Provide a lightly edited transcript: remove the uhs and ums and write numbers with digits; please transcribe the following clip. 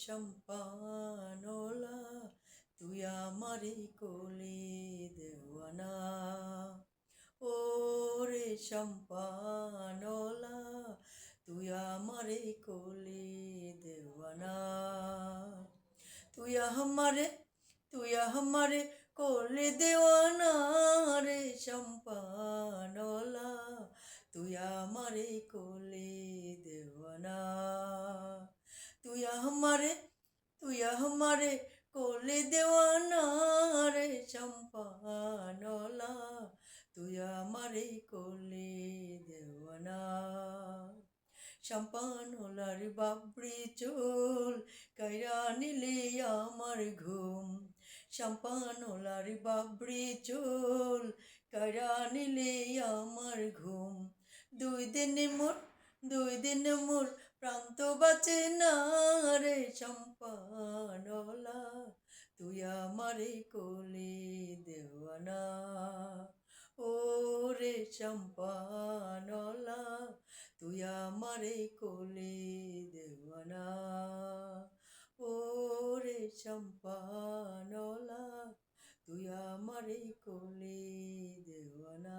সম্পানলা তুই আমারে কোলে দেওয়ানা ও রে সম্পানলা তুই আমারে কোলে দেওয়ানা তুই আমারে তুই আমারে কোলে দেওয়ানা রে সম্পানলা তুই আমারে কোলে দেওয়ানা তুই আমারে তুই আমারে কোলে দেওয়ানা রে সম্পানলা তুই আমারে কোলে দেওয়ানা সম্পানলার বাবরি চুল কাইরা নিলে আমার ঘুম সম্পানলার বাবরি চুল কাইরা নিলে আমার ঘুম দুই দিন মোর প্রান্ত বাঁচে না রে সম্পানলা তুই আমারে কোলে দেওয়ানা ও রে সম্পানলা তুই আমারে কোলে দেওয়ানা ও রে সম্পানলা তুই আমারে কোলে দেওয়ানা।